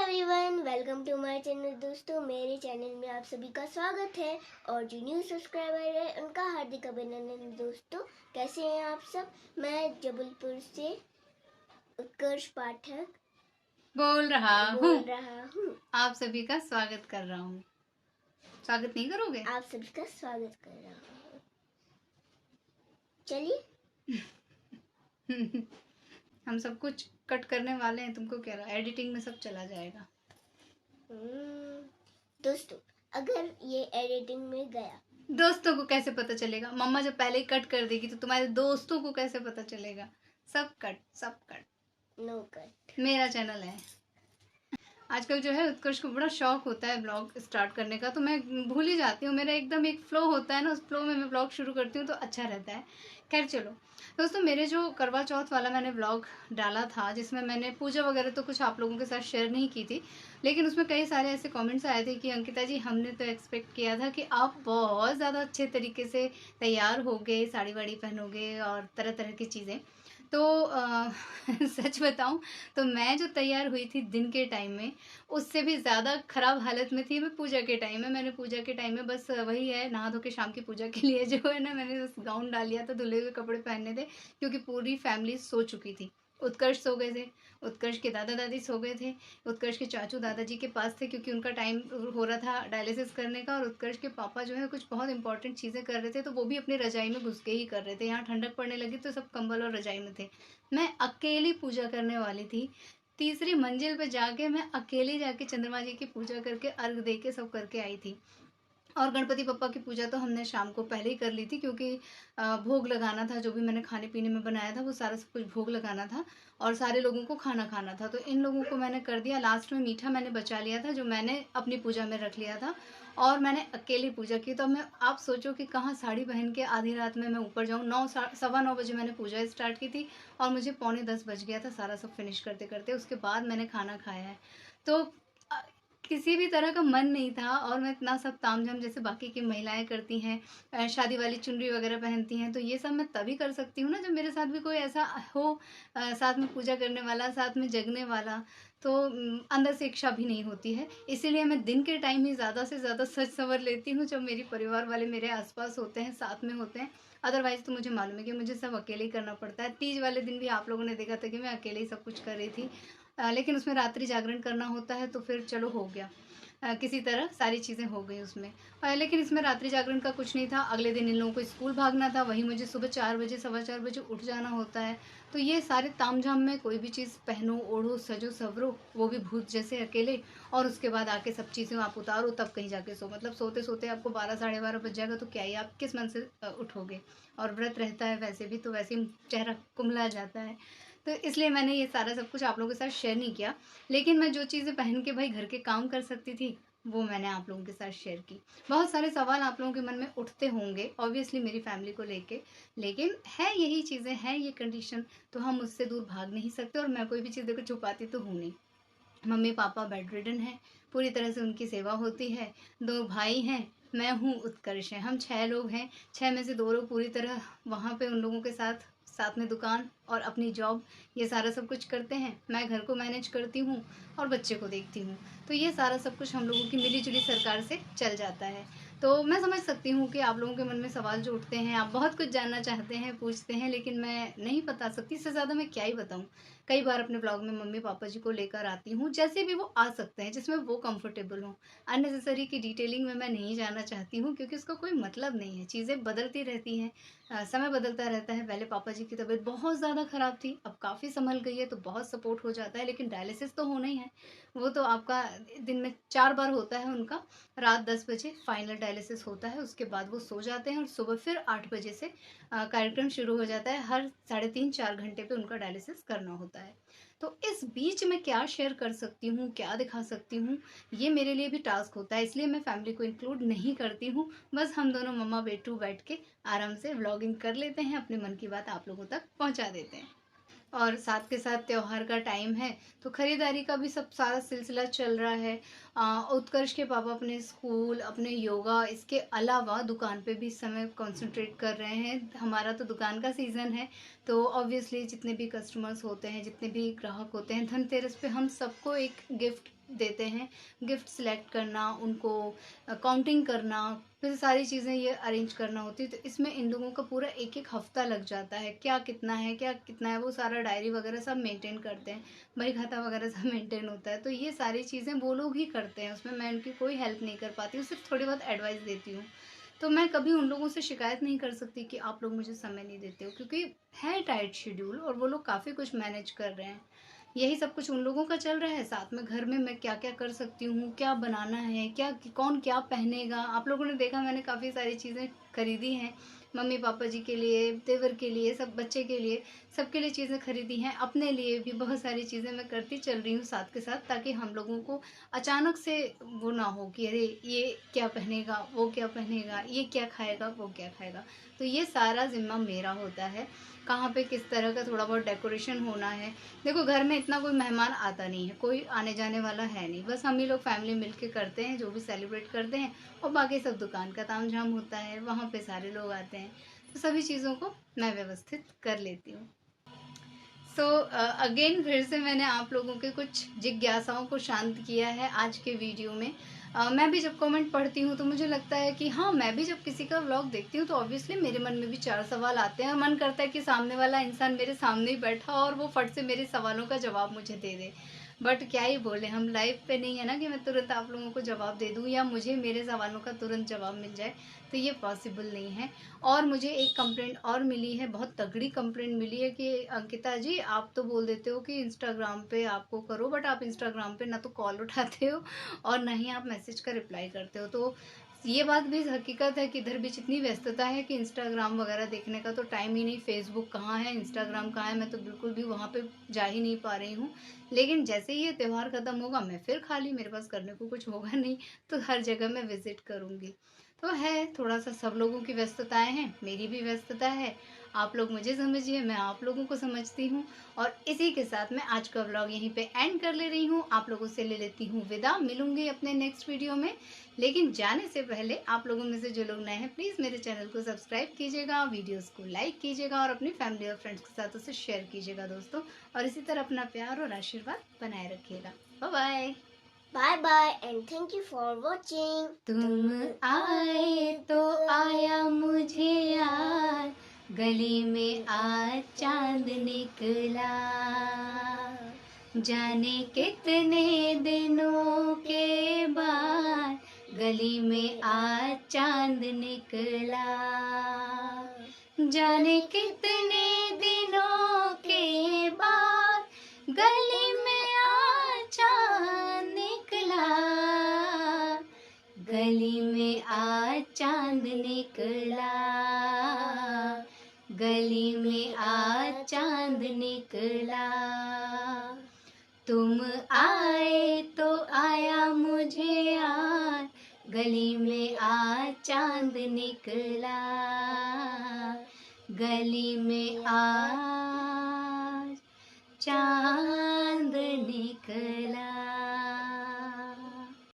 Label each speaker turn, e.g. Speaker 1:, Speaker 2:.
Speaker 1: Everyone, welcome to my channel. दोस्तों, मेरे channel में आप सभी का स्वागत है और जो न्यू सब्सक्राइबर है उनका हार्दिक अभिनंदन। दोस्तों, कैसे हैं आप सब? मैं जबलपुर से उत्कर्ष पाठक
Speaker 2: बोल रहा
Speaker 1: हूँ।
Speaker 2: आप सभी का स्वागत कर रहा हूँ। स्वागत नहीं करोगे?
Speaker 1: आप सभी का स्वागत कर रहा हूँ। चलिए
Speaker 2: हम सब कुछ कट करने वाले हैं। तुमको क्या रहा, एडिटिंग में सब चला जाएगा।
Speaker 1: दोस्तों, अगर ये एडिटिंग में गया,
Speaker 2: दोस्तों को कैसे पता चलेगा? मम्मा जब पहले ही कट कर देगी तो तुम्हारे दोस्तों को कैसे पता चलेगा? सब कट, सब कट,
Speaker 1: नो कट।
Speaker 2: मेरा चैनल है। आजकल जो है उत्कर्ष को बड़ा शौक होता है ब्लॉग स्टार्ट करने का, तो मैं भूल ही जाती हूँ। मेरा एकदम एक फ्लो होता है ना, उस फ्लो में मैं ब्लॉग शुरू करती हूँ तो अच्छा रहता है। खैर चलो दोस्तों, मेरे जो करवा चौथ वाला मैंने ब्लॉग डाला था जिसमें मैंने पूजा वगैरह तो कुछ आप लोगों के साथ शेयर नहीं की थी, लेकिन उसमें कई सारे ऐसे कमेंट्स आए थे कि अंकिता जी, हमने तो एक्सपेक्ट किया था कि आप बहुत ज़्यादा अच्छे तरीके से तैयार होगे, साड़ी वाड़ी पहनोगे और तरह तरह की चीज़ें। तो सच बताऊं तो मैं जो तैयार हुई थी दिन के टाइम में, उससे भी ज़्यादा ख़राब हालत में थी मैं पूजा के टाइम में। मैंने पूजा के टाइम में बस वही है, नहा धो के शाम की पूजा के लिए जो है ना, मैंने बस गाउन डाल लिया था, धुले हुए कपड़े पहनने थे, क्योंकि पूरी फैमिली सो चुकी थी। उत्कर्ष सो गए थे, उत्कर्ष के दादा दादी सो गए थे, उत्कर्ष के चाचू दादाजी के पास थे क्योंकि उनका टाइम हो रहा था डायलिसिस करने का, और उत्कर्ष के पापा जो है कुछ बहुत इंपॉर्टेंट चीज़ें कर रहे थे, तो वो भी अपनी रजाई में घुस के ही कर रहे थे। यहाँ ठंडक पड़ने लगी तो सब कंबल और रजाई में थे। मैं अकेली पूजा करने वाली थी। तीसरी मंजिल पे जाके मैं अकेले जाके चंद्रमा जी की पूजा करके अर्घ दे के सब करके आई थी। और गणपति पप्पा की पूजा तो हमने शाम को पहले ही कर ली थी, क्योंकि भोग लगाना था। जो भी मैंने खाने पीने में बनाया था वो सारा सब कुछ भोग लगाना था और सारे लोगों को खाना खाना था, तो इन लोगों को मैंने कर दिया। लास्ट में मीठा मैंने बचा लिया था जो मैंने अपनी पूजा में रख लिया था, और मैंने अकेली पूजा की। तो मैं, आप सोचो कि कहाँ साड़ी पहन के आधी रात में मैं ऊपर जाऊँ। 9 सवा 9 बजे मैंने पूजा स्टार्ट की थी और मुझे 9:45 बज गया था सारा सब फिनिश करते करते। उसके बाद मैंने खाना खाया है, तो किसी भी तरह का मन नहीं था। और मैं इतना सब तामझाम जैसे बाकी की महिलाएं करती हैं, शादी वाली चुनरी वगैरह पहनती हैं, तो ये सब मैं तभी कर सकती हूँ ना जब मेरे साथ भी कोई ऐसा हो, साथ में पूजा करने वाला, साथ में जगने वाला। तो अंदर से इच्छा भी नहीं होती है, इसीलिए मैं दिन के टाइम ही ज़्यादा से ज़्यादा सज संवर लेती हूँ जब मेरी परिवार वाले मेरे आसपास होते हैं, साथ में होते हैं। अदरवाइज़ तो मुझे मालूम है कि मुझे सब अकेले ही करना पड़ता है। तीज वाले दिन भी आप लोगों ने देखा था कि मैं अकेले ही सब कुछ कर रही थी, लेकिन उसमें रात्रि जागरण करना होता है तो फिर चलो हो गया, किसी तरह सारी चीज़ें हो गई उसमें। लेकिन इसमें रात्रि जागरण का कुछ नहीं था। अगले दिन इन लोगों को स्कूल भागना था, वहीं मुझे सुबह 4 बजे, सवा 4 बजे उठ जाना होता है। तो ये सारे तामझाम में कोई भी चीज़ पहनो, ओढ़ो, सजो सवरो, वो भी भूत जैसे अकेले, और उसके बाद आके सब चीज़ें आप उतारो, तब कहीं जाके सो। मतलब सोते सोते आपको 12 साढ़े 12 बज जाएगा, तो क्या ही आप किस मन से उठोगे। और व्रत रहता है वैसे भी, तो वैसे ही चेहरा कुम्हला जाता है। तो इसलिए मैंने ये सारा सब कुछ आप लोगों के साथ शेयर नहीं किया, लेकिन मैं जो चीज़ें पहन के भाई घर के काम कर सकती थी वो मैंने आप लोगों के साथ शेयर की। बहुत सारे सवाल आप लोगों के मन में उठते होंगे ऑब्वियसली मेरी फैमिली को लेके, लेकिन है यही चीज़ें, हैं ये कंडीशन, तो हम उससे दूर भाग नहीं सकते। और मैं कोई भी चीज़ देखो छुपाती तो हूँ नहीं। मम्मी पापा बेड रिडन है, पूरी तरह से उनकी सेवा होती है। 2 भाई हैं, मैं हूँ, उत्कर्ष है, हम 6 लोग हैं। 6 में से 2 लोग पूरी तरह वहाँ पे उन लोगों के साथ, साथ में दुकान और अपनी जॉब, ये सारा सब कुछ करते हैं। मैं घर को मैनेज करती हूँ और बच्चे को देखती हूँ, तो ये सारा सब कुछ हम लोगों की मिली जुली सरकार से चल जाता है। तो मैं समझ सकती हूँ कि आप लोगों के मन में सवाल जो उठते हैं, आप बहुत कुछ जानना चाहते हैं, पूछते हैं, लेकिन मैं नहीं बता सकती। इससे ज़्यादा मैं क्या ही बताऊँ। कई बार अपने ब्लॉग में मम्मी पापा जी को लेकर आती हूँ, जैसे भी वो आ सकते हैं, जिसमें वो कंफर्टेबल हों। अननेसेसरी की डिटेलिंग में मैं नहीं जाना चाहती हूँ, क्योंकि उसका कोई मतलब नहीं है। चीज़ें बदलती रहती हैं, समय बदलता रहता है। पहले पापा जी की तबीयत बहुत ज़्यादा ख़राब थी, अब काफ़ी संभल गई है, तो बहुत सपोर्ट हो जाता है। लेकिन डायलिसिस तो होना ही है, वो तो आपका दिन में 4 बार होता है उनका। रात 10 बजे फाइनल डायलिसिस होता है, उसके बाद वो सो जाते हैं और सुबह फिर 8 बजे से कार्यक्रम शुरू हो जाता है। हर 3.5-4 घंटे पे उनका डायलिसिस करना होता है। तो इस बीच मैं क्या शेयर कर सकती हूँ, क्या दिखा सकती हूँ, ये मेरे लिए भी टास्क होता है, इसलिए मैं फैमिली को इंक्लूड नहीं करती हूँ। बस हम दोनों मम्मा बेटू बैठ के आराम से व्लॉगिंग कर लेते हैं, अपने मन की बात आप लोगों तक पहुँचा देते हैं। और साथ के साथ त्योहार का टाइम है, तो खरीदारी का भी सब सारा सिलसिला चल रहा है। उत्कर्ष के पापा अपने स्कूल, अपने योगा, इसके अलावा दुकान पे भी इस समय कंसंट्रेट कर रहे हैं। हमारा तो दुकान का सीज़न है, तो ऑब्वियसली जितने भी कस्टमर्स होते हैं, जितने भी ग्राहक होते हैं, धनतेरस पे हम सबको एक गिफ्ट देते हैं, गिफ्ट सेलेक्ट करना, उनको काउंटिंग करना, फिर सारी चीज़ें ये अरेंज करना होती है। तो इसमें इन लोगों का पूरा एक एक हफ्ता लग जाता है, क्या कितना है क्या कितना है, वो सारा डायरी वगैरह सब मेंटेन करते हैं, बही खाता वगैरह सब मेंटेन होता है। तो ये सारी चीज़ें वो लोग ही करते हैं, उसमें मैं उनकी कोई हेल्प नहीं कर पाती हूँ, सिर्फ थोड़ी बहुत एडवाइस देती हूँ। तो मैं कभी उन लोगों से शिकायत नहीं कर सकती कि आप लोग मुझे समय नहीं देते हो, क्योंकि है टाइट शेड्यूल और वो लोग काफ़ी कुछ मैनेज कर रहे हैं। यही सब कुछ उन लोगों का चल रहा है, साथ में घर में मैं क्या क्या कर सकती हूँ, क्या बनाना है, क्या कौन क्या पहनेगा। आप लोगों ने देखा मैंने काफ़ी सारी चीज़ें खरीदी हैं, मम्मी पापा जी के लिए, देवर के लिए, सब बच्चे के लिए, सबके लिए चीज़ें खरीदी हैं, अपने लिए भी बहुत सारी चीज़ें मैं करती चल रही हूँ साथ के साथ, ताकि हम लोगों को अचानक से वो ना हो कि अरे ये क्या पहनेगा, वो क्या पहनेगा, ये क्या खाएगा, वो क्या खाएगा। तो ये सारा ज़िम्मा मेरा होता है, कहाँ पे किस तरह का थोड़ा बहुत डेकोरेशन होना है। देखो घर में इतना कोई मेहमान आता नहीं है, कोई आने जाने वाला है नहीं, बस हम ही लोग फैमिली मिलके करते हैं, जो भी सेलिब्रेट करते हैं, और बाकी सब दुकान का तामझाम होता है, वहाँ पे सारे लोग आते हैं, तो सभी चीज़ों को मैं व्यवस्थित कर लेती हूँ। सो अगेन फिर से मैंने आप लोगों के कुछ जिज्ञासाओं को शांत किया है आज के वीडियो में। मैं भी जब कमेंट पढ़ती हूँ तो मुझे लगता है कि हाँ, मैं भी जब किसी का व्लॉग देखती हूँ तो ऑब्वियसली मेरे मन में भी 4 सवाल आते हैं, और मन करता है कि सामने वाला इंसान मेरे सामने ही बैठा और वो फट से मेरे सवालों का जवाब मुझे दे दे। बट क्या ही बोले, हम लाइव पे नहीं है ना कि मैं तुरंत आप लोगों को जवाब दे दूँ या मुझे मेरे सवालों का तुरंत जवाब मिल जाए, तो ये पॉसिबल नहीं है। और मुझे एक कंप्लेंट और मिली है, बहुत तगड़ी कंप्लेंट मिली है कि अंकिता जी, आप तो बोल देते हो कि इंस्टाग्राम पे आपको करो, बट आप इंस्टाग्राम पे ना तो कॉल उठाते हो और ना ही आप मैसेज का रिप्लाई करते हो। तो ये बात भी हकीकत है कि इधर भी इतनी व्यस्तता है कि इंस्टाग्राम वगैरह देखने का तो टाइम ही नहीं। फेसबुक कहाँ है, इंस्टाग्राम कहाँ है, मैं तो बिल्कुल भी वहाँ पे जा ही नहीं पा रही हूँ। लेकिन जैसे ही ये त्यौहार ख़त्म होगा मैं फिर खाली, मेरे पास करने को कुछ होगा नहीं, तो हर जगह मैं विज़िट करूँगी। तो है थोड़ा सा, सब लोगों की व्यस्तताएं हैं, मेरी भी व्यस्तता है। आप लोग मुझे समझिए, मैं आप लोगों को समझती हूँ। और इसी के साथ मैं आज का व्लॉग यहीं पे एंड कर ले रही हूँ, आप लोगों से ले लेती हूँ विदा। मिलूंगी अपने नेक्स्ट वीडियो में, लेकिन जाने से पहले आप लोगों में से जो लोग नए हैं प्लीज़ मेरे चैनल को सब्सक्राइब कीजिएगा, वीडियोज़ को लाइक कीजिएगा और अपनी फैमिली और फ्रेंड्स के साथ उसे शेयर कीजिएगा दोस्तों। और इसी तरह अपना प्यार और आशीर्वाद बनाए रखिएगा। Bye bye.
Speaker 1: Bye bye and thank you for watching.
Speaker 2: तुम आए तो आया मुझे यार, गली में आज चांद निकला, जाने कितने दिनों के बाद गली में आज चांद निकला, जाने कितने दिनों के बाद गली में आज चांद निकला, गली में आज चांद निकला, गली में आज चांद निकला। तुम आए तो आया मुझे यार, गली में आज चांद निकला, गली में आज चांद निकला।